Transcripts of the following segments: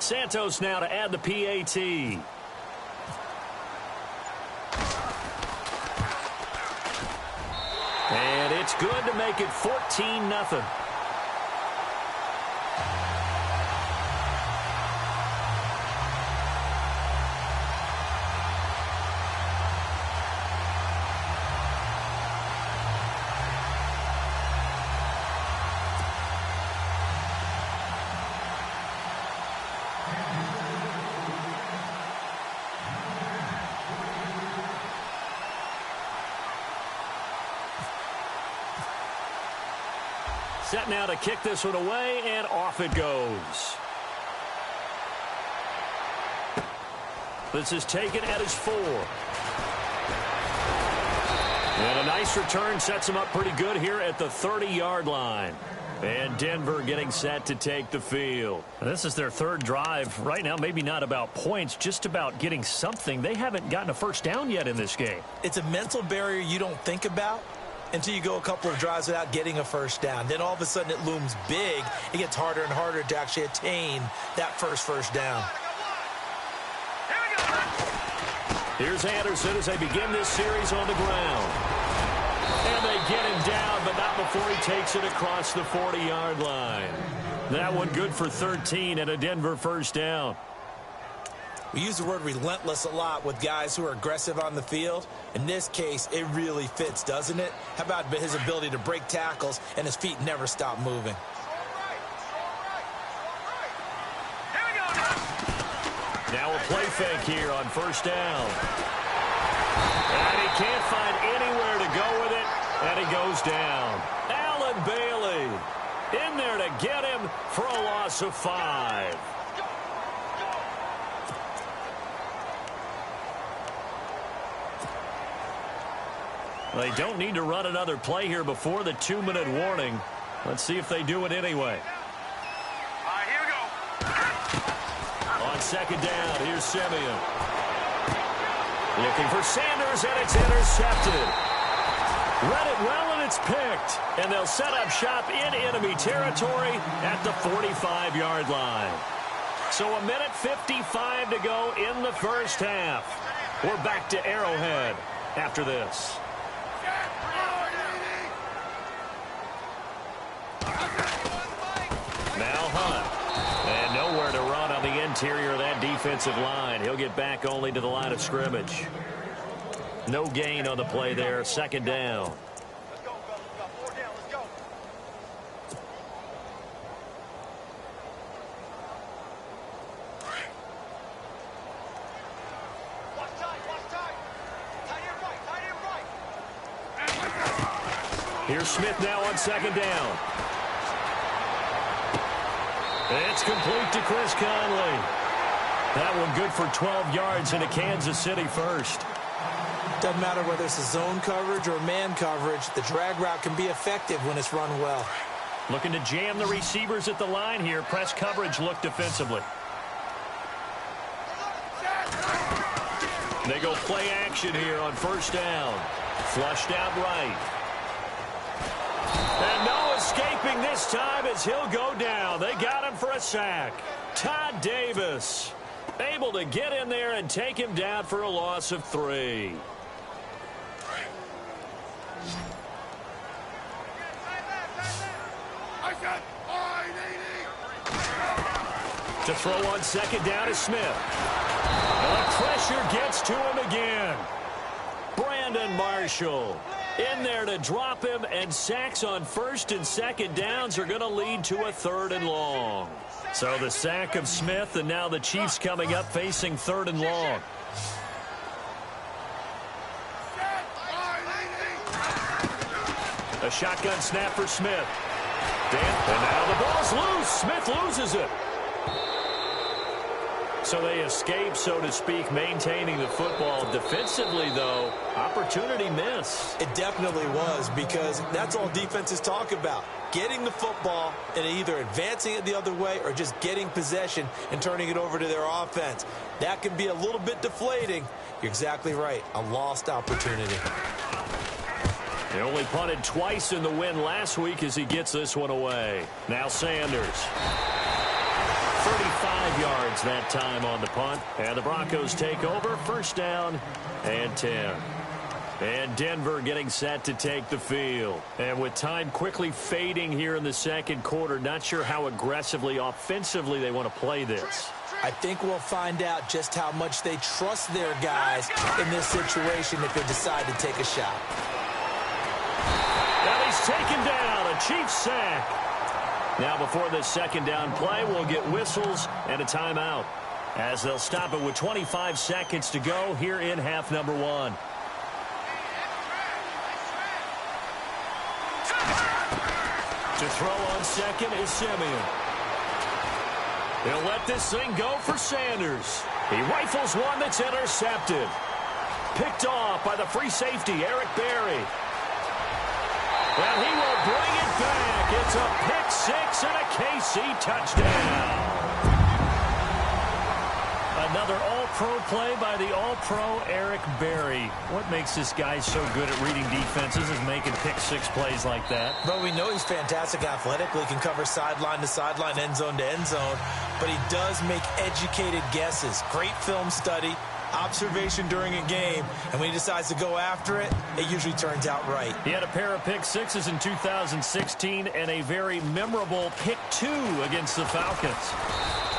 Santos now to add the PAT. And it's good to make it 14-0. Set now to kick this one away, and off it goes. This is taken at his 4. And a nice return sets him up pretty good here at the 30-yard line. And Denver getting set to take the field. This is their third drive. Right now, maybe not about points, just about getting something. They haven't gotten a first down yet in this game. It's a mental barrier you don't think about until you go a couple of drives without getting a first down. Then all of a sudden it looms big. It gets harder and harder to actually attain that first down. Here's Anderson as they begin this series on the ground. And they get him down, but not before he takes it across the 40-yard line. That one good for 13 and a Denver first down. We use the word relentless a lot with guys who are aggressive on the field. In this case, it really fits, doesn't it? How about his ability to break tackles and his feet never stop moving? Now a play fake here on first down. And he can't find anywhere to go with it, and he goes down. Allen Bailey in there to get him for a loss of 5. They don't need to run another play here before the 2-minute warning. Let's see if they do it anyway. Here we go. On second down, here's Simeon. Looking for Sanders, and it's intercepted. Read it well, and it's picked. And they'll set up shop in enemy territory at the 45-yard line. So 1:55 to go in the first half. We're back to Arrowhead after this. Now Hunt. And nowhere to run on the interior of that defensive line. He'll get back only to the line of scrimmage. No gain on the play there. Second down. Let's go, fellas. We got 4 down. Let's go. Watch tight. Watch tight. Tight end right. Here's Smith now on second down. It's complete to Chris Conley. That one good for 12 yards into Kansas City first. Doesn't matter whether it's a zone coverage or man coverage, the drag route can be effective when it's run well. Looking to jam the receivers at the line here. Press coverage look defensively. They go play action here on first down. Flushed out right. And no escaping this time as he'll go down. They got him for a sack. Todd Davis able to get in there and take him down for a loss of 3. To throw on second down to Smith. And the pressure gets to him again. Brandon Marshall in there to drop him, and sacks on first and second downs are going to lead to a 3rd and long. So the sack of Smith, and now the Chiefs coming up facing 3rd and long. A shotgun snap for Smith. And now the ball's loose. Smith loses it. So they escape, so to speak, maintaining the football. Defensively, though, opportunity miss. It definitely was, because that's all defenses talk about. Getting the football and either advancing it the other way or just getting possession and turning it over to their offense. That can be a little bit deflating. You're exactly right. A lost opportunity. They only punted twice in the win last week as he gets this one away. Now Sanders. 35 yards that time on the punt. And the Broncos take over, first down and 10. And Denver getting set to take the field. And with time quickly fading here in the second quarter, not sure how aggressively, offensively they want to play this. I think we'll find out just how much they trust their guys in this situation if they decide to take a shot. And he's taken down, a Chiefs sack. Now before this second down play, we'll get whistles and a timeout, as they'll stop it with 25 seconds to go here in half number 1. To throw on second is Simeon. He'll let this thing go for Sanders. He rifles one that's intercepted. Picked off by the free safety, Eric Berry. And he will bring it back. It's a pick six and a KC touchdown. Another all-pro play by the all-pro Eric Berry. What makes this guy so good at reading defenses is making pick six plays like that. Well, we know he's fantastic athletically, can cover sideline to sideline, end zone to end zone, but he does make educated guesses. Great film study, observation during a game, and when he decides to go after it, it usually turns out right. He had a pair of pick sixes in 2016 and a very memorable pick two against the Falcons.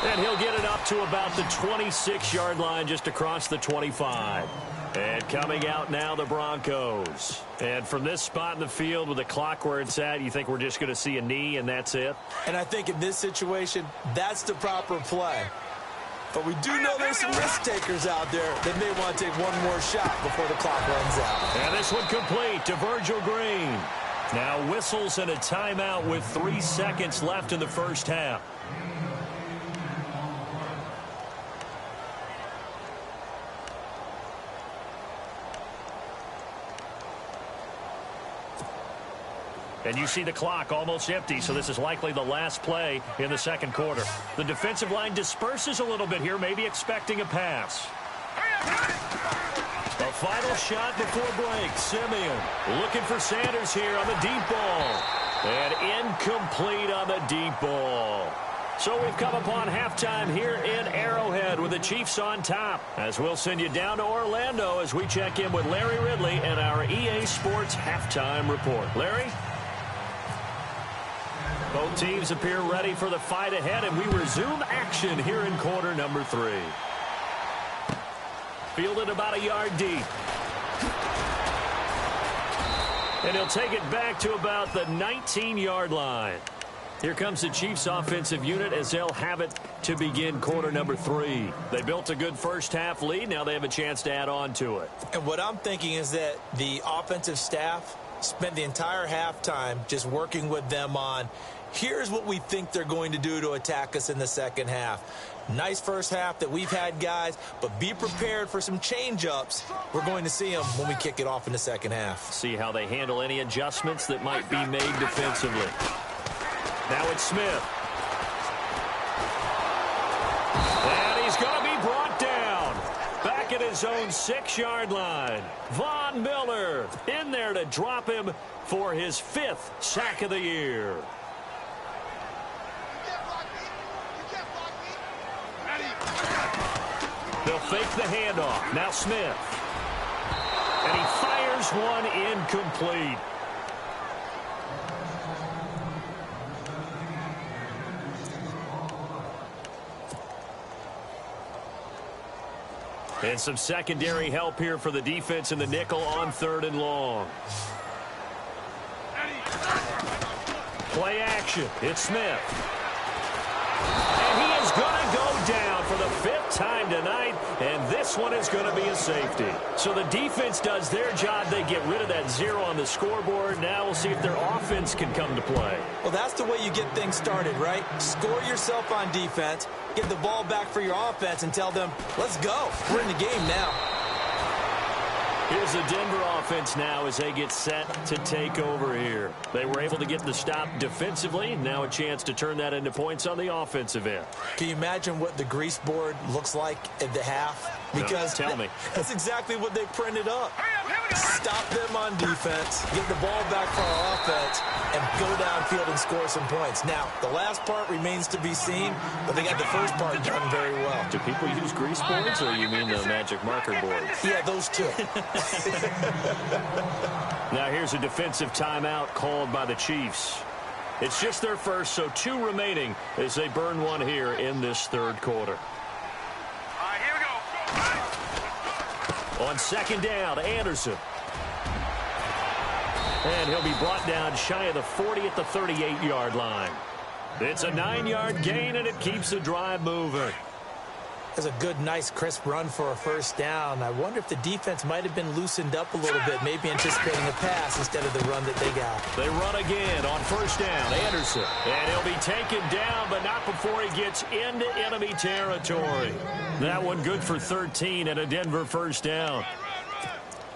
And he'll get it up to about the 26-yard line, just across the 25. And coming out now, the Broncos. And from this spot in the field with the clock where it's at, you think we're just going to see a knee and that's it? And I think in this situation, that's the proper play. But we do know there's some risk takers out there that may want to take one more shot before the clock runs out. And this one complete to Virgil Green. Now whistles and a timeout with 3 seconds left in the first half. And you see the clock almost empty, so this is likely the last play in the second quarter. The defensive line disperses a little bit here, maybe expecting a pass. A final shot before break. Simeon looking for Sanders here on the deep ball. And incomplete on the deep ball. So we've come upon halftime here in Arrowhead with the Chiefs on top. As we'll send you down to Orlando as we check in with Larry Ridley and our EA Sports halftime report. Larry? Both teams appear ready for the fight ahead, and we resume action here in quarter number 3. Fielded about a yard deep. And he'll take it back to about the 19-yard line. Here comes the Chiefs offensive unit as they'll have it to begin quarter number 3. They built a good first half lead. Now they have a chance to add on to it. And what I'm thinking is that the offensive staff spent the entire halftime just working with them on, here's what we think they're going to do to attack us in the second half. Nice first half that we've had, guys, but be prepared for some change-ups. We're going to see them when we kick it off in the second half. See how they handle any adjustments that might be made defensively. Now it's Smith. And he's going to be brought down. Back at his own 6-yard line. Von Miller in there to drop him for his 5th sack of the year. They'll fake the handoff. Now Smith. And he fires one incomplete. And some secondary help here for the defense in the nickel on 3rd and long. Play action. It's Smith. And he is going to go down for the 5th time tonight, and this one is going to be a safety. So the defense does their job. They get rid of that 0 on the scoreboard. Now we'll see if their offense can come to play. Well, that's the way you get things started, right? Score yourself on defense, get the ball back for your offense, and tell them, let's go. We're in the game now. Here's the Denver offense now as they get set to take over here. They were able to get the stop defensively. Now a chance to turn that into points on the offensive end. Can you imagine what the grease board looks like at the half? because tell me. that's exactly what they printed up. Stop them on defense, get the ball back for our offense, and go downfield and score some points. Now, the last part remains to be seen, but they got the first part done very well. Do people use grease boards, or you mean the magic marker boards? Yeah, those two. Now here's a defensive timeout called by the Chiefs. It's just their first, so 2 remaining as they burn one here in this third quarter. All right, here we go. On second down, Anderson. And he'll be brought down shy of the 40 at the 38-yard line. It's a 9-yard gain, and it keeps the drive moving. That's a good, nice, crisp run for a first down. I wonder if the defense might have been loosened up a little bit, maybe anticipating a pass instead of the run that they got. They run again on first down, Anderson. And he'll be taken down, but not before he gets into enemy territory. That one good for 13 and a Denver first down.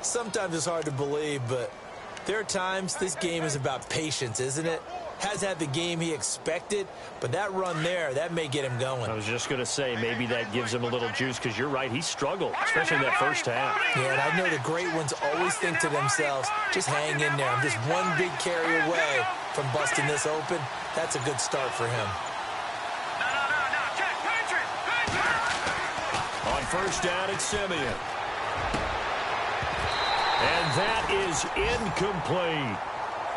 Sometimes it's hard to believe, but there are times this game is about patience, isn't it? Has had the game he expected, but that run there, that may get him going. I was just going to say, maybe that gives him a little juice, because you're right, he struggled, especially in that first half. Yeah, and I know the great ones always think to themselves, just hang in there. I'm just one big carry away from busting this open. That's a good start for him. No, check, Patrick. On first down, it's Simeon. And that is incomplete.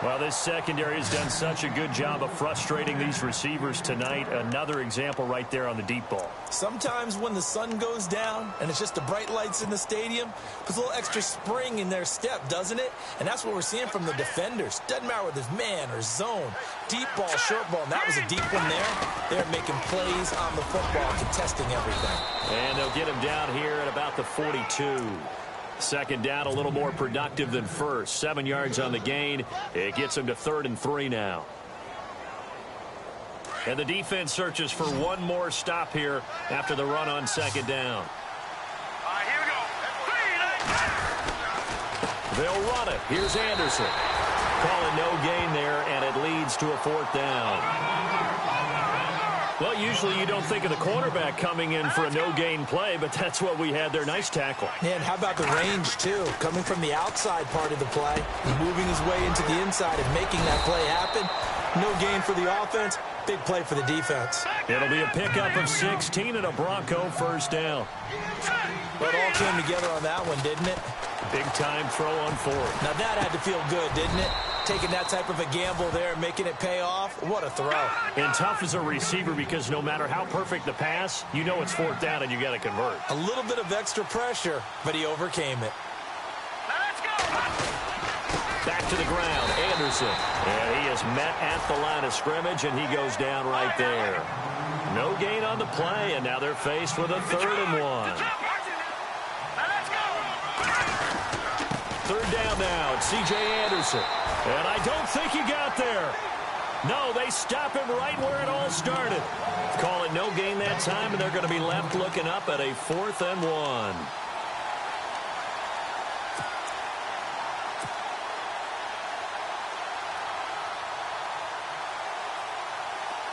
Well, this secondary has done such a good job of frustrating these receivers tonight. Another example right there on the deep ball. Sometimes when the sun goes down and it's just the bright lights in the stadium, puts a little extra spring in their step, doesn't it? And that's what we're seeing from the defenders. Doesn't matter whether it's man or zone, deep ball, short ball, and that was a deep one there. They're making plays on the football, contesting everything. And they'll get him down here at about the 42. Second down, a little more productive than first. 7 yards on the gain. It gets him to 3rd and 3 now. And the defense searches for one more stop here after the run on second down. All right, here we go. They'll run it. Here's Anderson. Calling no gain there, and it leads to a 4th down. Well, usually you don't think of the quarterback coming in for a no-gain play, but that's what we had there. Nice tackle. And how about the range, too? Coming from the outside part of the play, moving his way into the inside and making that play happen. No gain for the offense, big play for the defense. It'll be a pickup of 16 and a Bronco first down. But it all came together on that one, didn't it? Big-time throw on 4th. Now that had to feel good, didn't it? Taking that type of a gamble there and making it pay off. What a throw. And tough as a receiver, because no matter how perfect the pass, you know it's 4th down and you got to convert. A little bit of extra pressure, but he overcame it. Now let's go. Back to the ground, Anderson. And he is met at the line of scrimmage, and he goes down right there. No gain on the play, and now they're faced with a 3rd and 1. Now let's go. 3rd down now, it's C.J. Anderson. And I don't think he got there. No, they stop him right where it all started. Call it no gain that time, and they're going to be left looking up at a 4th and 1.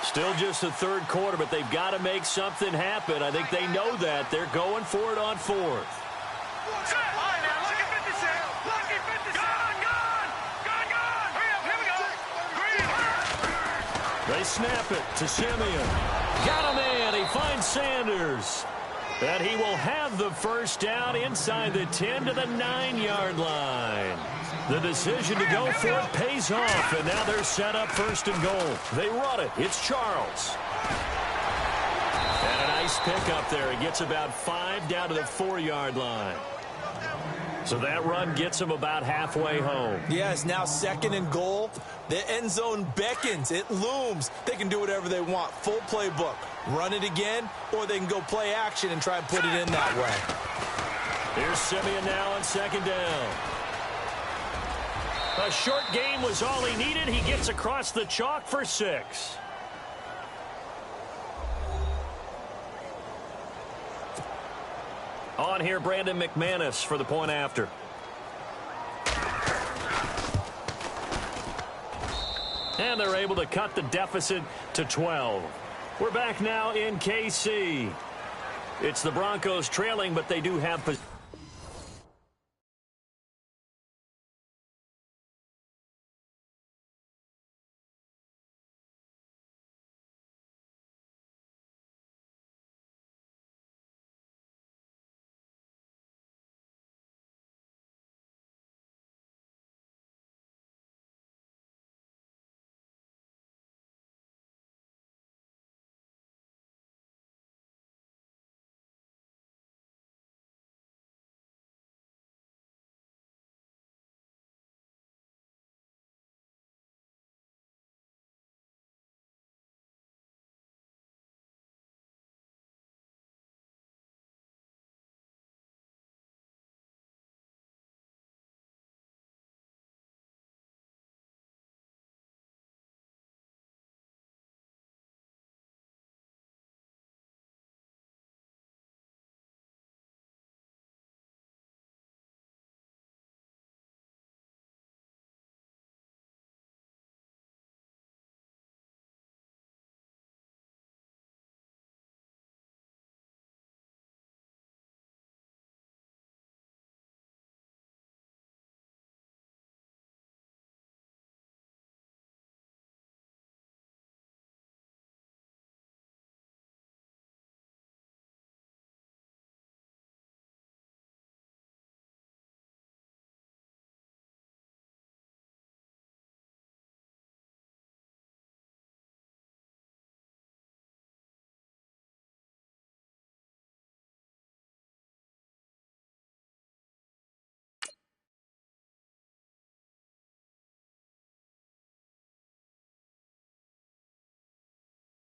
Still just the 3rd quarter, but they've got to make something happen. I think they know that. They're going for it on 4th. All right, now, lucky 56. Lucky 56. Gone. Hurry up, here we go. Green. They snap it to Simeon. Got a man. He finds Sanders. And he will have the first down inside the 10 to the 9-yard line. The decision to go for it pays off, and now they're set up 1st and goal. They run it. It's Charles. And a nice pickup there. He gets about 5 down to the 4-yard line. So that run gets him about halfway home. Yes, now 2nd and goal. The end zone beckons. It looms. They can do whatever they want. Full playbook. Run it again, or they can go play action and try and put it in that way. Here's Simeon now on 2nd down. A short game was all he needed. He gets across the chalk for 6. On here, Brandon McManus for the point after. And they're able to cut the deficit to 12. We're back now in KC. It's the Broncos trailing, but they do have possession.